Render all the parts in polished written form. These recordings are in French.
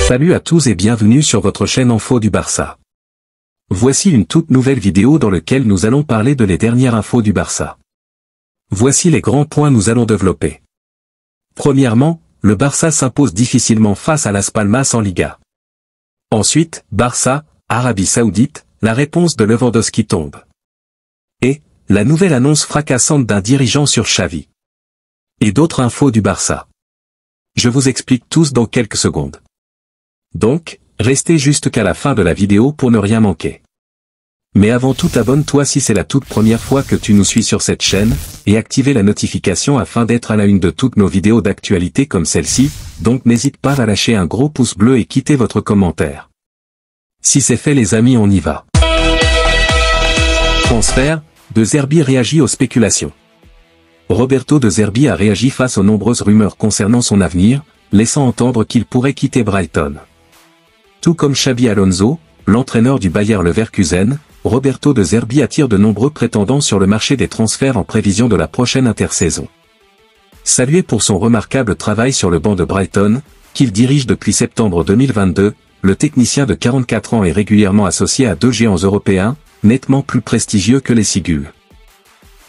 Salut à tous et bienvenue sur votre chaîne Info du Barça. Voici une toute nouvelle vidéo dans laquelle nous allons parler de les dernières infos du Barça. Voici les grands points nous allons développer. Premièrement, le Barça s'impose difficilement face à Las Palmas en Liga. Ensuite, Barça, Arabie Saoudite, la réponse de Lewandowski tombe. Et, la nouvelle annonce fracassante d'un dirigeant sur Xavi. Et d'autres infos du Barça. Je vous explique tous dans quelques secondes. Donc, restez jusqu'à la fin de la vidéo pour ne rien manquer. Mais avant tout, abonne-toi si c'est la toute première fois que tu nous suis sur cette chaîne, et activez la notification afin d'être à la une de toutes nos vidéos d'actualité comme celle-ci, donc n'hésite pas à lâcher un gros pouce bleu et quitter votre commentaire. Si c'est fait les amis, on y va. Transfert, De Zerbi réagit aux spéculations. Roberto De Zerbi a réagi face aux nombreuses rumeurs concernant son avenir, laissant entendre qu'il pourrait quitter Brighton. Tout comme Xabi Alonso, l'entraîneur du Bayer Leverkusen, Roberto De Zerbi attire de nombreux prétendants sur le marché des transferts en prévision de la prochaine intersaison. Salué pour son remarquable travail sur le banc de Brighton, qu'il dirige depuis septembre 2022, le technicien de 44 ans est régulièrement associé à deux géants européens, nettement plus prestigieux que les Cigules.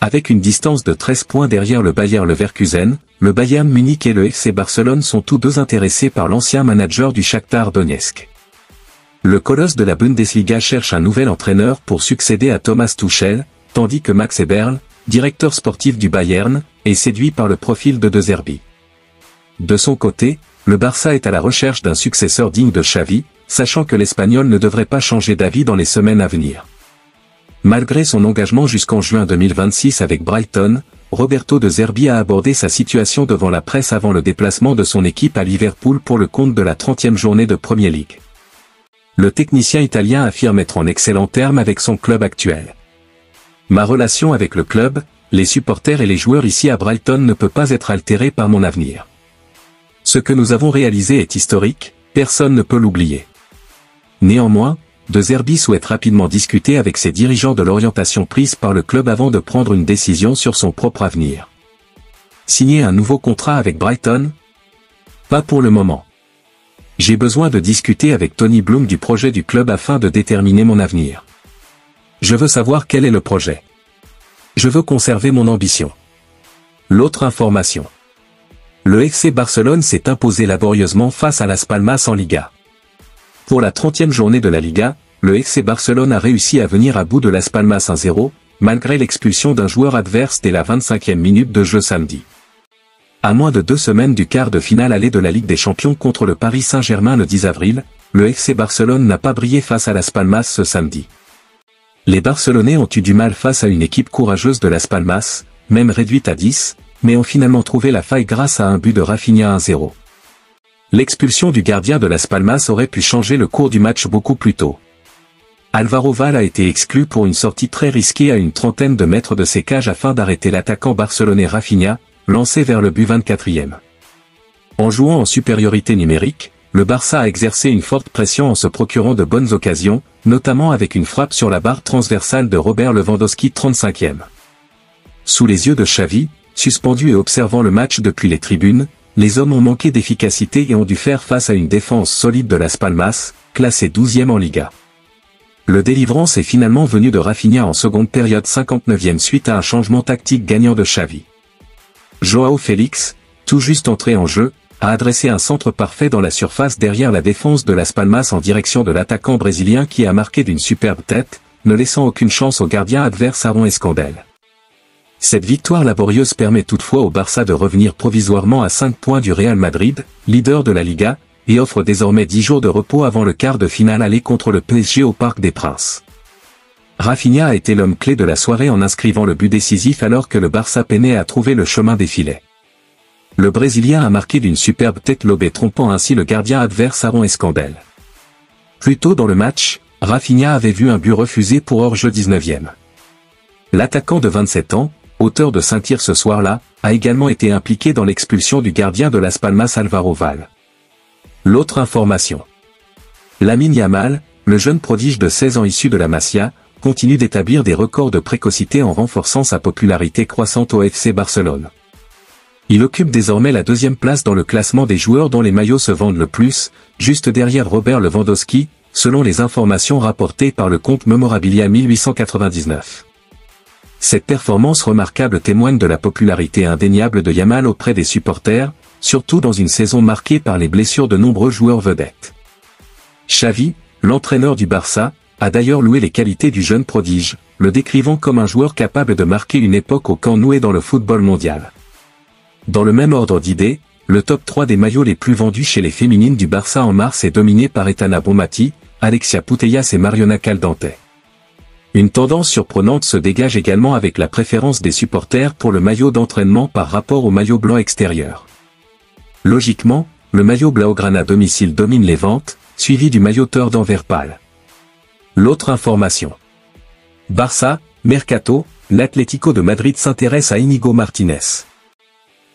Avec une distance de 13 points derrière le Bayer Leverkusen, le Bayern Munich et le FC Barcelone sont tous deux intéressés par l'ancien manager du Shakhtar Donetsk. Le colosse de la Bundesliga cherche un nouvel entraîneur pour succéder à Thomas Tuchel, tandis que Max Eberl, directeur sportif du Bayern, est séduit par le profil de De Zerbi. De son côté, le Barça est à la recherche d'un successeur digne de Xavi, sachant que l'Espagnol ne devrait pas changer d'avis dans les semaines à venir. Malgré son engagement jusqu'en juin 2026 avec Brighton, Roberto De Zerbi a abordé sa situation devant la presse avant le déplacement de son équipe à Liverpool pour le compte de la 30e journée de Premier League. Le technicien italien affirme être en excellent terme avec son club actuel. Ma relation avec le club, les supporters et les joueurs ici à Brighton ne peut pas être altérée par mon avenir. Ce que nous avons réalisé est historique, personne ne peut l'oublier. Néanmoins, De Zerbi souhaite rapidement discuter avec ses dirigeants de l'orientation prise par le club avant de prendre une décision sur son propre avenir. Signer un nouveau contrat avec Brighton? Pas pour le moment. J'ai besoin de discuter avec Tony Bloom du projet du club afin de déterminer mon avenir. Je veux savoir quel est le projet. Je veux conserver mon ambition. L'autre information. Le FC Barcelone s'est imposé laborieusement face à Las Palmas en Liga. Pour la 30e journée de la Liga, le FC Barcelone a réussi à venir à bout de Las Palmas 1-0, malgré l'expulsion d'un joueur adverse dès la 25e minute de jeu samedi. À moins de 2 semaines du quart de finale aller de la Ligue des Champions contre le Paris Saint-Germain le 10 avril, le FC Barcelone n'a pas brillé face à Las Palmas ce samedi. Les Barcelonais ont eu du mal face à une équipe courageuse de Las Palmas, même réduite à 10, mais ont finalement trouvé la faille grâce à un but de Rafinha 1-0. L'expulsion du gardien de Las Palmas aurait pu changer le cours du match beaucoup plus tôt. Álvaro Val a été exclu pour une sortie très risquée à une trentaine de mètres de ses cages afin d'arrêter l'attaquant barcelonais Rafinha, lancé vers le but 24e. En jouant en supériorité numérique, le Barça a exercé une forte pression en se procurant de bonnes occasions, notamment avec une frappe sur la barre transversale de Robert Lewandowski 35e. Sous les yeux de Xavi, suspendu et observant le match depuis les tribunes, les hommes ont manqué d'efficacité et ont dû faire face à une défense solide de Las Palmas, classée 12e en Liga. Le délivrance est finalement venu de Rafinha en seconde période 59e suite à un changement tactique gagnant de Xavi. Joao Félix, tout juste entré en jeu, a adressé un centre parfait dans la surface derrière la défense de Las Palmas en direction de l'attaquant brésilien qui a marqué d'une superbe tête, ne laissant aucune chance au gardien adverse Aaron Escandel. Cette victoire laborieuse permet toutefois au Barça de revenir provisoirement à 5 points du Real Madrid, leader de la Liga, et offre désormais 10 jours de repos avant le quart de finale aller contre le PSG au Parc des Princes. Rafinha a été l'homme clé de la soirée en inscrivant le but décisif alors que le Barça peinait à trouver le chemin des filets. Le Brésilien a marqué d'une superbe tête lobée trompant ainsi le gardien adverse Aaron Escandel. Plus tôt dans le match, Rafinha avait vu un but refusé pour hors-jeu 19e. L'attaquant de 27 ans, auteur de 5 tirs ce soir-là, a également été impliqué dans l'expulsion du gardien de Las Palmas Álvaro Val. L'autre information. Lamine Yamal, le jeune prodige de 16 ans issu de la Masia, continue d'établir des records de précocité en renforçant sa popularité croissante au FC Barcelone. Il occupe désormais la deuxième place dans le classement des joueurs dont les maillots se vendent le plus, juste derrière Robert Lewandowski, selon les informations rapportées par le compte Memorabilia 1899. Cette performance remarquable témoigne de la popularité indéniable de Yamal auprès des supporters, surtout dans une saison marquée par les blessures de nombreux joueurs vedettes. Xavi, l'entraîneur du Barça, a d'ailleurs loué les qualités du jeune prodige, le décrivant comme un joueur capable de marquer une époque au camp noué dans le football mondial. Dans le même ordre d'idées, le top 3 des maillots les plus vendus chez les féminines du Barça en mars est dominé par Aitana Bonmati, Alexia Putellas et Mariona Caldente. Une tendance surprenante se dégage également avec la préférence des supporters pour le maillot d'entraînement par rapport au maillot blanc extérieur. Logiquement, le maillot blaugrana domicile domine les ventes, suivi du maillot tord d'Anvers pâle. L'autre information. Barça, Mercato, l'Atlético de Madrid s'intéresse à Íñigo Martínez.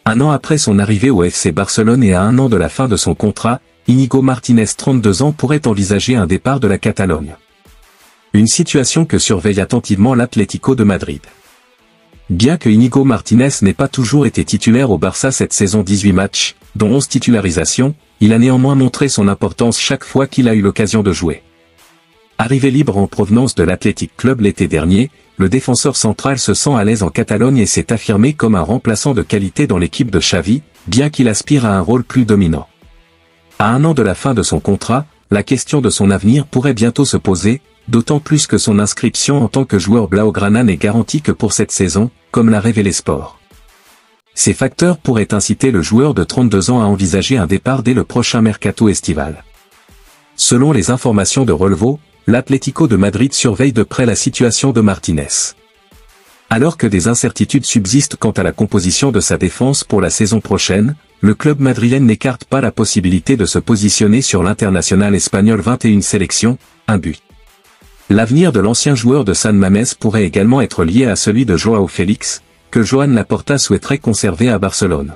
Un an après son arrivée au FC Barcelone et à un an de la fin de son contrat, Íñigo Martínez 32 ans pourrait envisager un départ de la Catalogne. Une situation que surveille attentivement l'Atlético de Madrid. Bien que Íñigo Martínez n'ait pas toujours été titulaire au Barça cette saison 18 matchs, dont 11 titularisations, il a néanmoins montré son importance chaque fois qu'il a eu l'occasion de jouer. Arrivé libre en provenance de l'Athletic Club l'été dernier, le défenseur central se sent à l'aise en Catalogne et s'est affirmé comme un remplaçant de qualité dans l'équipe de Xavi, bien qu'il aspire à un rôle plus dominant. À un an de la fin de son contrat, la question de son avenir pourrait bientôt se poser, d'autant plus que son inscription en tant que joueur blaugrana n'est garantie que pour cette saison, comme l'a révélé Sport. Ces facteurs pourraient inciter le joueur de 32 ans à envisager un départ dès le prochain mercato estival. Selon les informations de Relevo, l'Atlético de Madrid surveille de près la situation de Martínez. Alors que des incertitudes subsistent quant à la composition de sa défense pour la saison prochaine, le club madrilène n'écarte pas la possibilité de se positionner sur l'international espagnol 21 sélections, un but. L'avenir de l'ancien joueur de San Mamés pourrait également être lié à celui de Joao Félix, que Joan Laporta souhaiterait conserver à Barcelone.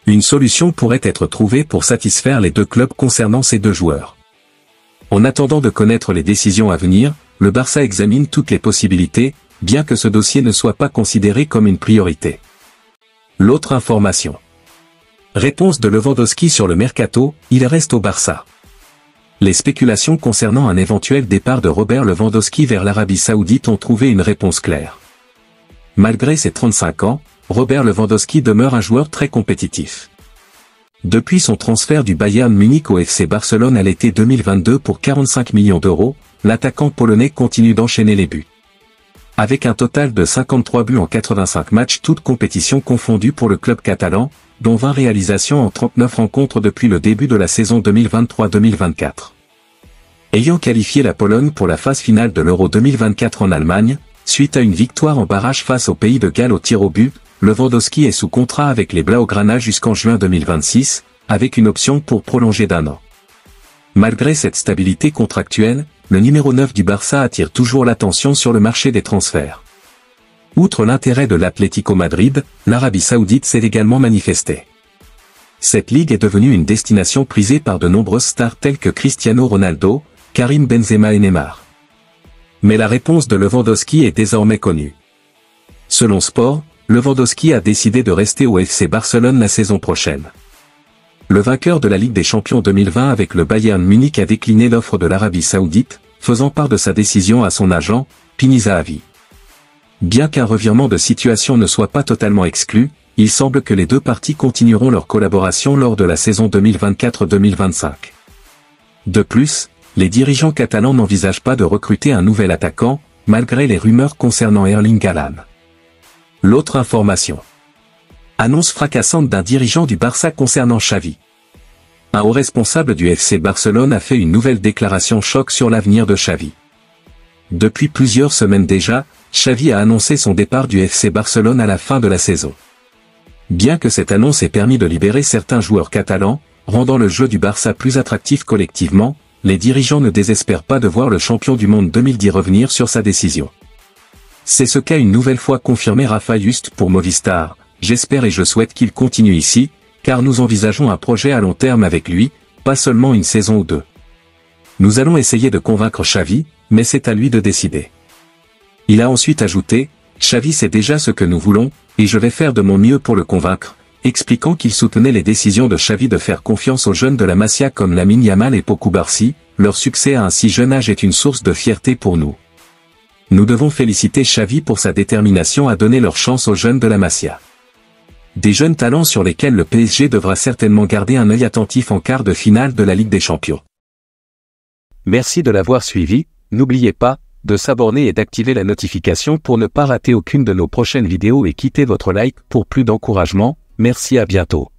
Une solution pourrait être trouvée pour satisfaire les deux clubs concernant ces deux joueurs. En attendant de connaître les décisions à venir, le Barça examine toutes les possibilités, bien que ce dossier ne soit pas considéré comme une priorité. L'autre information. Réponse de Lewandowski sur le mercato, il reste au Barça. Les spéculations concernant un éventuel départ de Robert Lewandowski vers l'Arabie Saoudite ont trouvé une réponse claire. Malgré ses 35 ans, Robert Lewandowski demeure un joueur très compétitif. Depuis son transfert du Bayern Munich au FC Barcelone à l'été 2022 pour 45 millions d'euros, l'attaquant polonais continue d'enchaîner les buts. Avec un total de 53 buts en 85 matchs toutes compétitions confondues pour le club catalan, dont 20 réalisations en 39 rencontres depuis le début de la saison 2023-2024. Ayant qualifié la Pologne pour la phase finale de l'Euro 2024 en Allemagne, suite à une victoire en barrage face au pays de Galles au tir au but, Lewandowski est sous contrat avec les Blaugrana jusqu'en juin 2026, avec une option pour prolonger d'1 an. Malgré cette stabilité contractuelle, le numéro 9 du Barça attire toujours l'attention sur le marché des transferts. Outre l'intérêt de l'Atlético Madrid, l'Arabie Saoudite s'est également manifestée. Cette ligue est devenue une destination prisée par de nombreuses stars telles que Cristiano Ronaldo, Karim Benzema et Neymar. Mais la réponse de Lewandowski est désormais connue. Selon Sport, Lewandowski a décidé de rester au FC Barcelone la saison prochaine. Le vainqueur de la Ligue des Champions 2020 avec le Bayern Munich a décliné l'offre de l'Arabie Saoudite, faisant part de sa décision à son agent, Pini Zahavi. Bien qu'un revirement de situation ne soit pas totalement exclu, il semble que les deux parties continueront leur collaboration lors de la saison 2024-2025. De plus, les dirigeants catalans n'envisagent pas de recruter un nouvel attaquant, malgré les rumeurs concernant Erling Haaland. L'autre information. Annonce fracassante d'un dirigeant du Barça concernant Xavi. Un haut responsable du FC Barcelone a fait une nouvelle déclaration choc sur l'avenir de Xavi. Depuis plusieurs semaines déjà, Xavi a annoncé son départ du FC Barcelone à la fin de la saison. Bien que cette annonce ait permis de libérer certains joueurs catalans, rendant le jeu du Barça plus attractif collectivement, les dirigeants ne désespèrent pas de voir le champion du monde 2010 revenir sur sa décision. C'est ce qu'a une nouvelle fois confirmé Rafa Just pour Movistar. J'espère et je souhaite qu'il continue ici, car nous envisageons un projet à long terme avec lui, pas seulement une saison ou deux. Nous allons essayer de convaincre Xavi, mais c'est à lui de décider. Il a ensuite ajouté, Xavi sait déjà ce que nous voulons, et je vais faire de mon mieux pour le convaincre, expliquant qu'il soutenait les décisions de Xavi de faire confiance aux jeunes de la Masia comme Lamine Yamal et Pau Cubarsí. Leur succès à un si jeune âge est une source de fierté pour nous. Nous devons féliciter Xavi pour sa détermination à donner leur chance aux jeunes de la Masia. Des jeunes talents sur lesquels le PSG devra certainement garder un œil attentif en quart de finale de la Ligue des Champions. Merci de l'avoir suivi, n'oubliez pas de s'abonner et d'activer la notification pour ne pas rater aucune de nos prochaines vidéos et quittez votre like pour plus d'encouragement. Merci, à bientôt.